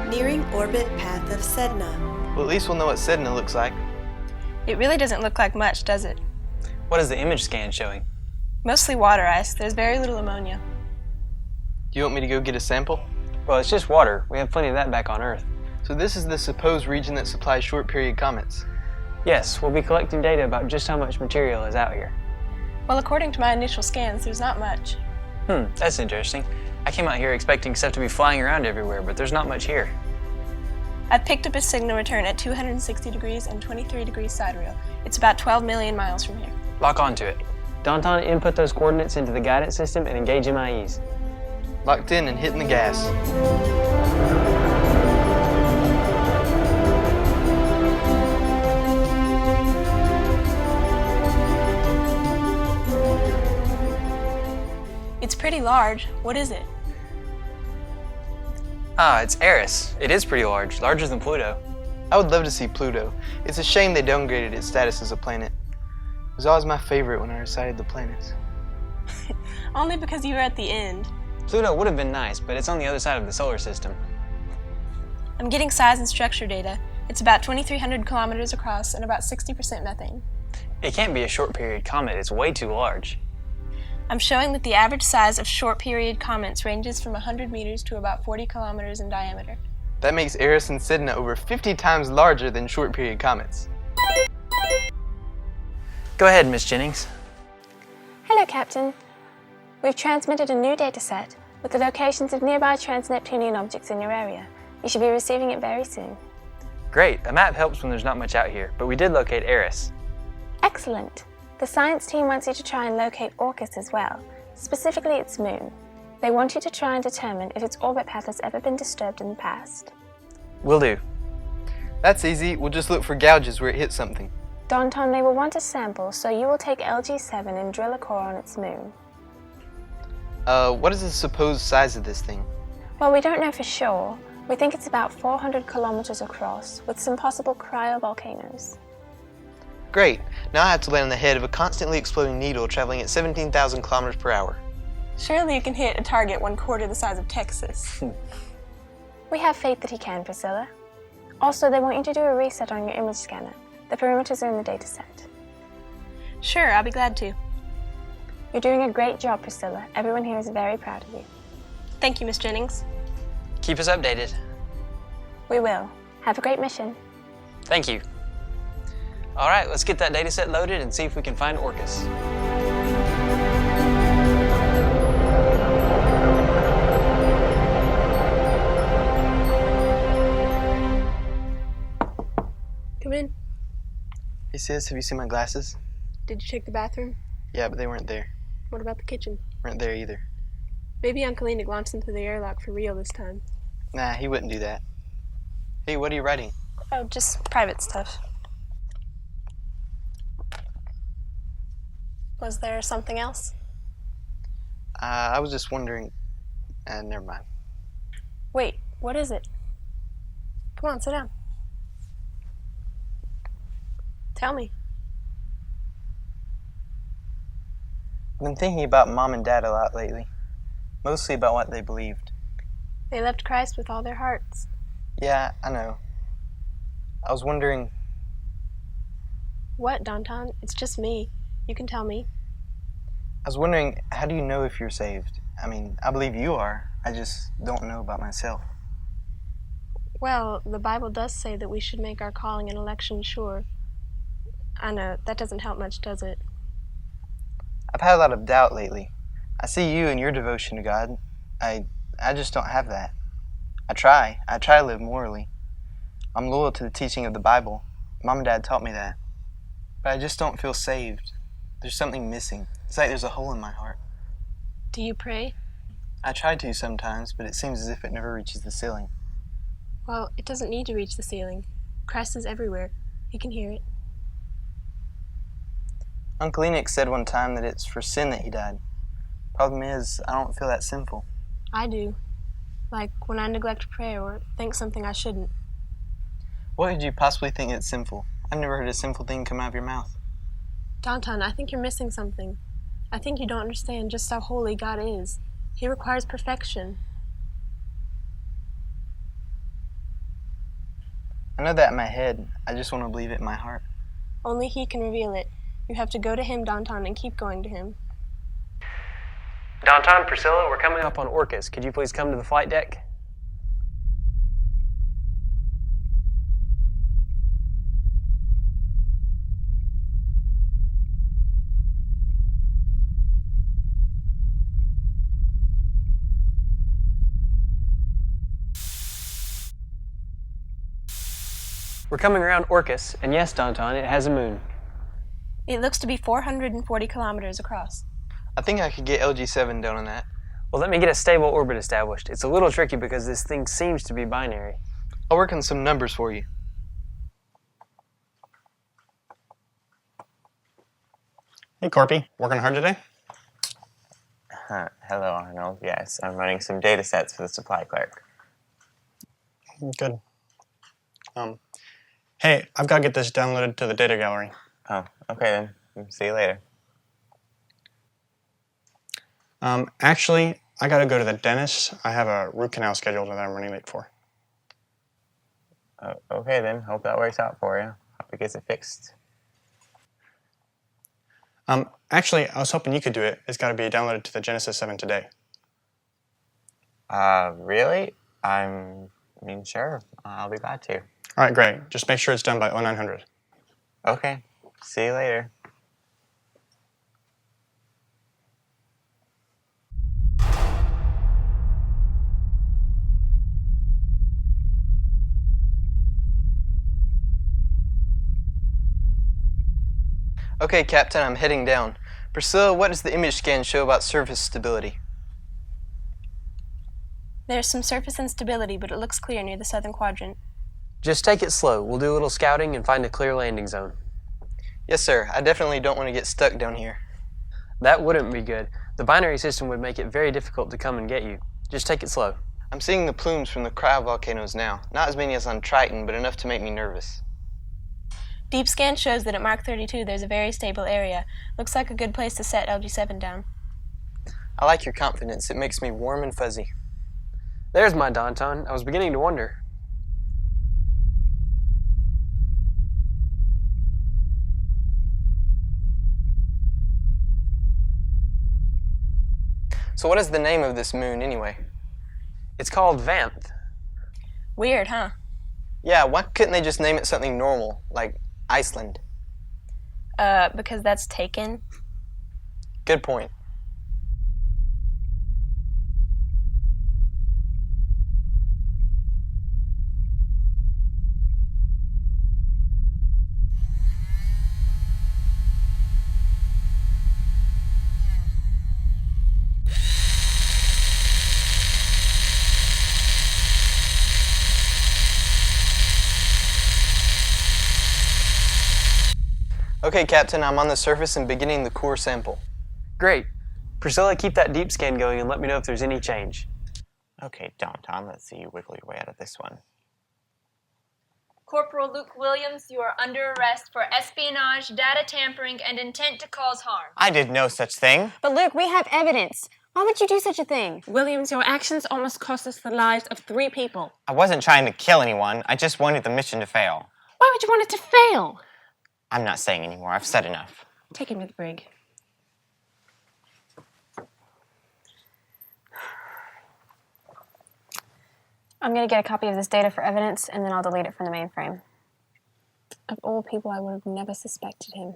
Nearing orbit path of Sedna. Well, at least we'll know what Sedna looks like. It really doesn't look like much, does it? What is the image scan showing? Mostly water ice. There's very little ammonia. Do you want me to go get a sample? Well, it's just water. We have plenty of that back on Earth. So this is the supposed region that supplies short-period comets. Yes, we'll be collecting data about just how much material is out here. Well, according to my initial scans, there's not much. That's interesting. I came out here expecting stuff to be flying around everywhere, but there's not much here. I've picked up a signal return at 260 degrees and 23 degrees sidereal. It's about 12 million miles from here. Lock onto it. Donton, input those coordinates into the guidance system and engage MIEs. Locked in and hitting the gas. It's pretty large. What is it? Ah, it's Eris. It is pretty large, larger than Pluto. I would love to see Pluto. It's a shame they downgraded its status as a planet. It was always my favorite when I recited the planets. Only because you were at the end. Pluto would have been nice, but it's on the other side of the solar system. I'm getting size and structure data. It's about 2,300 kilometers across and about 60% methane. It can't be a short-period comet. It's way too large. I'm showing that the average size of short-period comets ranges from 100 meters to about 40 kilometers in diameter. That makes Eris and Sedna over 50 times larger than short-period comets. Go ahead, Miss Jennings. Hello, Captain. We've transmitted a new data set with the locations of nearby trans-Neptunian objects in your area. You should be receiving it very soon. Great. A map helps when there's not much out here, but we did locate Eris. Excellent. The science team wants you to try and locate Orcus as well, specifically its moon. They want you to try and determine if its orbit path has ever been disturbed in the past. Will do. That's easy. We'll just look for gouges where it hit something. Donton, they will want a sample, so you will take LG7 and drill a core on its moon. What is the supposed size of this thing? Well, we don't know for sure, We think it's about 400 kilometers across, with some possible cryovolcanoes. Great. Now I have to land on the head of a constantly exploding needle traveling at 17,000 kilometers per hour. Surely you can hit a target 1/4 the size of Texas. We have faith that he can, Priscilla. Also, they want you to do a reset on your image scanner. The perimeters are in the dataset. Sure, I'll be glad to. You're doing a great job, Priscilla. Everyone here is very proud of you. Thank you, Miss Jennings. Keep us updated. We will. Have a great mission. Thank you. All right, let's get that data set loaded and see if we can find Orcus. Come in. Hey sis, have you seen my glasses? Did you check the bathroom? Yeah, but they weren't there. What about the kitchen? Weren't there either. Maybe Uncle Enoch launched into the airlock for real this time. Nah, he wouldn't do that. Hey, what are you writing? Oh, just private stuff. Was there something else? I was just wondering. Never mind. Wait, what is it? Come on, sit down. Tell me. I've been thinking about Mom and Dad a lot lately. Mostly about what they believed. They loved Christ with all their hearts. Yeah, I know. I was wondering. What, Donton? It's just me. You can tell me. I was wondering, how do you know if you're saved? I mean, I believe you are. I just don't know about myself. Well, the Bible does say that we should make our calling and election sure. I know, that doesn't help much, does it? I've had a lot of doubt lately. I see you and your devotion to God. I just don't have that. I try to live morally. I'm loyal to the teaching of the Bible. Mom and Dad taught me that. But I just don't feel saved. There's something missing. It's like there's a hole in my heart. Do you pray? I try to sometimes, but it seems as if it never reaches the ceiling. Well, it doesn't need to reach the ceiling. Christ is everywhere. He can hear it. Uncle Enoch said one time that it's for sin that he died. Problem is, I don't feel that sinful. I do. Like when I neglect prayer or think something I shouldn't. What could you possibly think that's sinful? I've never heard a sinful thing come out of your mouth. Donton, I think you're missing something. I think you don't understand just how holy God is. He requires perfection. I know that in my head. I just want to believe it in my heart. Only He can reveal it. You have to go to Him, Donton, and keep going to Him. Donton, Priscilla, we're coming up on Orcus. Could you please come to the flight deck? We're coming around Orcus, and yes, Donton, it has a moon. It looks to be 440 kilometers across. I think I could get LG7 down on that. Well, let me get a stable orbit established. It's a little tricky because this thing seems to be binary. I'll work on some numbers for you. Hey, Corpy. Working hard today? Hello, Arnold. Yes, I'm running some data sets for the supply clerk. Good. Hey, I've got to get this downloaded to the data gallery. Oh, okay then. See you later. Actually, I got to go to the dentist. I have a root canal scheduled that I'm running late for. Okay then. Hope that works out for you. Hope it gets it fixed. Actually, I was hoping you could do it. It's got to be downloaded to the Genesis 7 today. Really? Sure. I'll be glad to. All right, great. Just make sure it's done by 0900. Okay. See you later. Okay, Captain, I'm heading down. Priscilla, what does the image scan show about surface stability? There's some surface instability, but it looks clear near the southern quadrant. Just take it slow. We'll do a little scouting and find a clear landing zone. Yes, sir. I definitely don't want to get stuck down here. That wouldn't be good. The binary system would make it very difficult to come and get you. Just take it slow. I'm seeing the plumes from the cryovolcanoes now. Not as many as on Triton, but enough to make me nervous. Deep scan shows that at Mark 32 there's a very stable area. Looks like a good place to set LG7 down. I like your confidence. It makes me warm and fuzzy. There's my Donton. I was beginning to wonder. So what is the name of this moon, anyway? It's called Vanth. Weird, huh? Yeah, why couldn't they just name it something normal, like Iceland? Because that's taken. Good point. Okay, Captain, I'm on the surface and beginning the core sample. Great. Priscilla, keep that deep scan going and let me know if there's any change. Okay, Donton, let's see you wiggle your way out of this one. Corporal Luke Williams, you are under arrest for espionage, data tampering, and intent to cause harm. I did no such thing. But Luke, we have evidence. Why would you do such a thing? Williams, your actions almost cost us the lives of 3 people. I wasn't trying to kill anyone. I just wanted the mission to fail. Why would you want it to fail? I'm not saying anymore. I've said enough. Take him to the brig. I'm going to get a copy of this data for evidence, and then I'll delete it from the mainframe. Of all people, I would have never suspected him.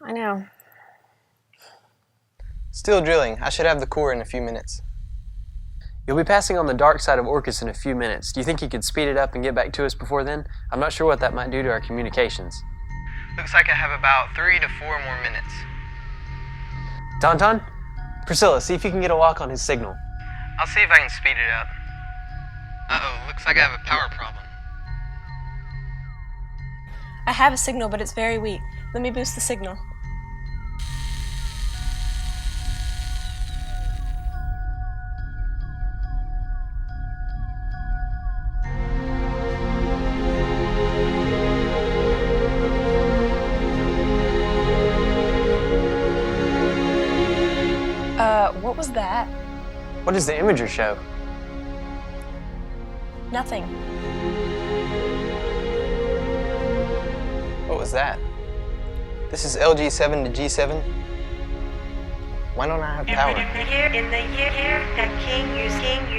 I know. Still drilling. I should have the core in a few minutes. You'll be passing on the dark side of Orcus in a few minutes. Do you think you could speed it up and get back to us before then? I'm not sure what that might do to our communications. Looks like I have about 3 to 4 more minutes. Donton? Priscilla, see if you can get a lock on his signal. I'll see if I can speed it up. Uh-oh, looks like I have a power problem. I have a signal, but it's very weak. Let me boost the signal. What was that? What does the imager show? Nothing. What was that? This is LG7 to G7? Why don't I have power? In the year that King Uzziah,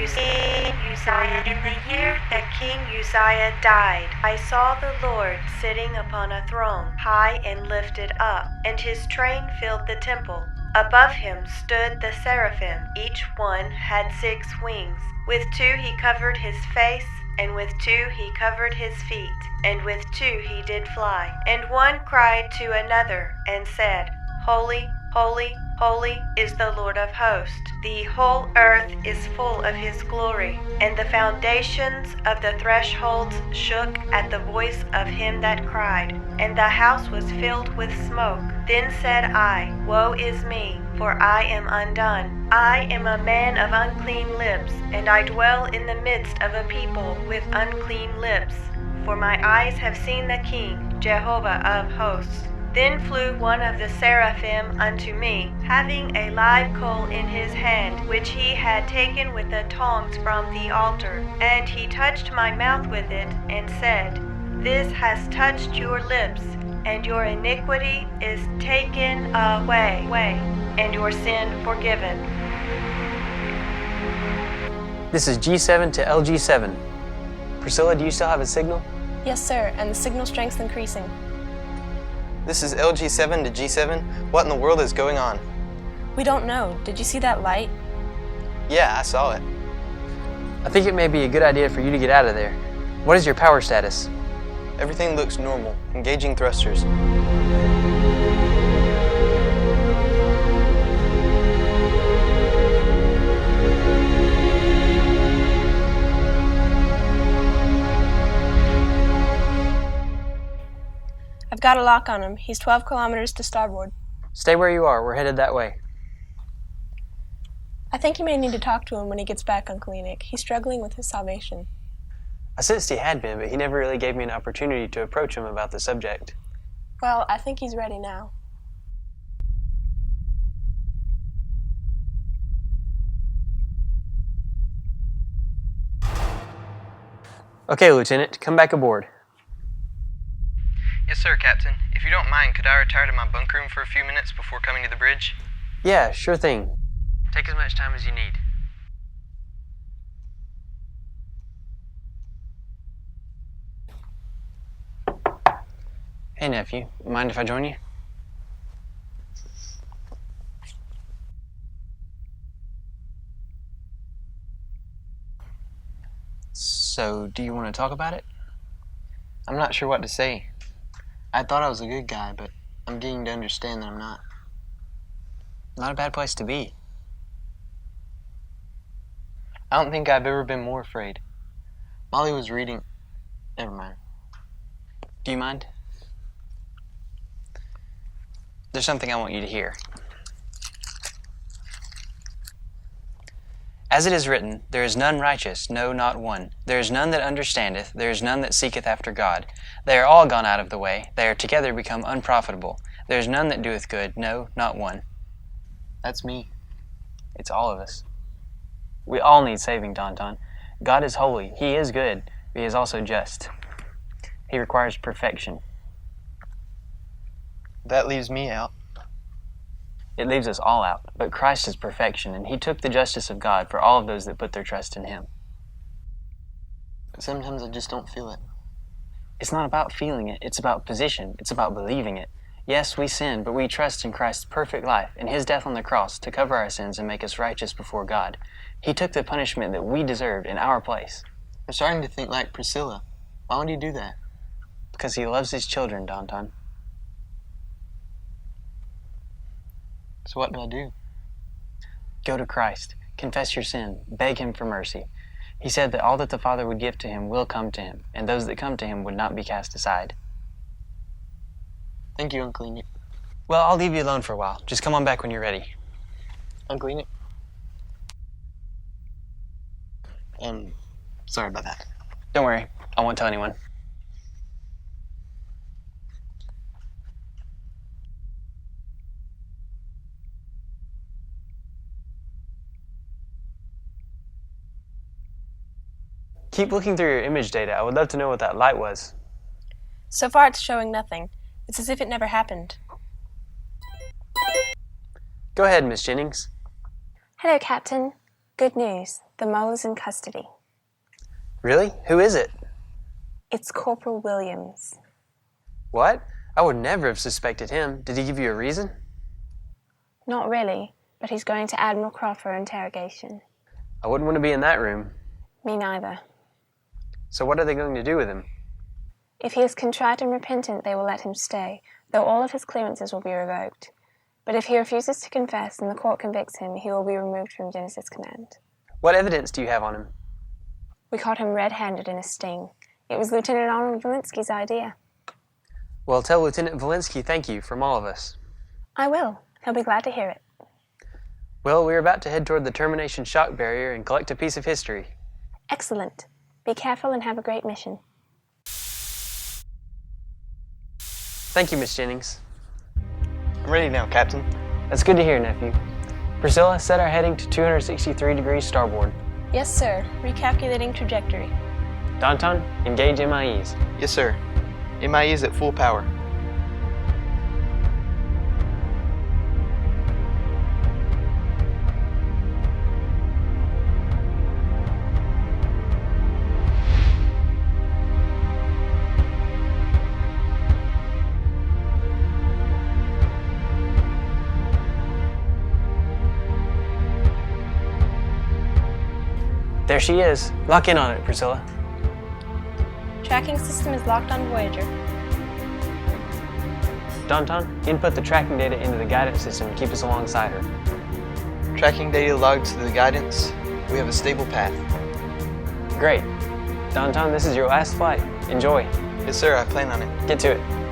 in the year that King Uzziah died, I saw the Lord sitting upon a throne, high and lifted up, and his train filled the temple. Above him stood the seraphim. Each one had 6 wings. With 2 he covered his face, and with 2 he covered his feet, and with 2 he did fly. And one cried to another, and said, Holy, holy, holy is the Lord of hosts. The whole earth is full of his glory. And the foundations of the thresholds shook at the voice of him that cried, and the house was filled with smoke. Then said I, Woe is me, for I am undone. I am a man of unclean lips, and I dwell in the midst of a people with unclean lips. For my eyes have seen the King, Jehovah of hosts. Then flew one of the seraphim unto me, having a live coal in his hand, which he had taken with the tongs from the altar. And he touched my mouth with it, and said, This has touched your lips, and your iniquity is taken away, and your sin forgiven. This is G7 to LG7. Priscilla, do you still have a signal? Yes, sir, and the signal strength's increasing. This is LG7 to G7? What in the world is going on? We don't know. Did you see that light? Yeah, I saw it. I think it may be a good idea for you to get out of there. What is your power status? Everything looks normal. Engaging thrusters. I've got a lock on him. He's 12 kilometers to starboard. Stay where you are. We're headed that way. I think you may need to talk to him when he gets back, Uncle Enoch. He's struggling with his salvation. I sensed he had been, but he never really gave me an opportunity to approach him about the subject. Well, I think he's ready now. Okay, Lieutenant, come back aboard. Yes, sir, Captain. If you don't mind, could I retire to my bunk room for a few minutes before coming to the bridge? Yeah, sure thing. Take as much time as you need. Hey, nephew. Mind if I join you? So, do you want to talk about it? I'm not sure what to say. I thought I was a good guy, but I'm getting to understand that I'm not. Not a bad place to be. I don't think I've ever been more afraid. Molly was reading... Never mind. Do you mind? There's something I want you to hear. As it is written, there is none righteous, no, not one. There is none that understandeth, there is none that seeketh after God. They are all gone out of the way, they are together become unprofitable. There is none that doeth good, no, not one. That's me. It's all of us. We all need saving, Donton. God is holy, He is good, but He is also just. He requires perfection. That leaves me out. It leaves us all out, but Christ is perfection, and He took the justice of God for all of those that put their trust in Him. Sometimes I just don't feel it. It's not about feeling it, it's about position, it's about believing it. Yes, we sin, but we trust in Christ's perfect life and His death on the cross to cover our sins and make us righteous before God. He took the punishment that we deserved in our place. I'm starting to think like Priscilla. Why would He do that? Because He loves His children, Donton. So what do I do? Go to Christ, confess your sin, beg Him for mercy. He said that all that the Father would give to Him will come to Him, and those that come to Him would not be cast aside. Thank you, Uncle Enoch. Well, I'll leave you alone for a while. Just come on back when you're ready. Uncle Enoch? Sorry about that. Don't worry, I won't tell anyone. Keep looking through your image data. I would love to know what that light was. So far it's showing nothing. It's as if it never happened. Go ahead, Miss Jennings. Hello, Captain. Good news. The mole is in custody. Really? Who is it? It's Corporal Williams. What? I would never have suspected him. Did he give you a reason? Not really, but he's going to Admiral Croft for interrogation. I wouldn't want to be in that room. Me neither. So what are they going to do with him? If he is contrite and repentant, they will let him stay, though all of his clearances will be revoked. But if he refuses to confess and the court convicts him, he will be removed from Genesis Command. What evidence do you have on him? We caught him red-handed in a sting. It was Lieutenant Arnold Walensky's idea. Well, tell Lieutenant Walensky thank you from all of us. I will. He'll be glad to hear it. Well, we're about to head toward the termination shock barrier and collect a piece of history. Excellent. Be careful and have a great mission. Thank you, Miss Jennings. I'm ready now, Captain. That's good to hear, nephew. Priscilla, set our heading to 263 degrees starboard. Yes, sir. Recalculating trajectory. Donton, engage MIEs. Yes, sir. MIE is at full power. There she is. Lock in on it, Priscilla. Tracking system is locked on Voyager. Donton, input the tracking data into the guidance system and keep us alongside her. Tracking data logged to the guidance. We have a stable path. Great. Donton, this is your last flight. Enjoy. Yes, sir. I plan on it. Get to it.